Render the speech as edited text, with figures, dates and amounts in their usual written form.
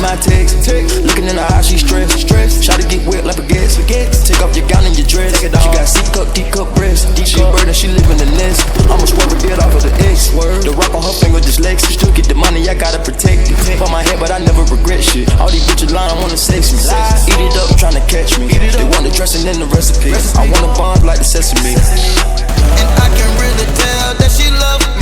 my text. Looking in her eyes, she stressed. Try to get wet like baguettes. Take off your gown and your dress. She got C cup, D cup breasts. She a bird and she live in the nest. I'ma swerve a bit off of the X. The rock on her finger dyslexic. Still get the money, I gotta protect it. For my head, but I never regret shit. All these bitches lying, wanna sex me. Eat it up, tryna catch me. They want the dressing in the recipe. I wanna bond like the sesame. And I can really tell that she love me.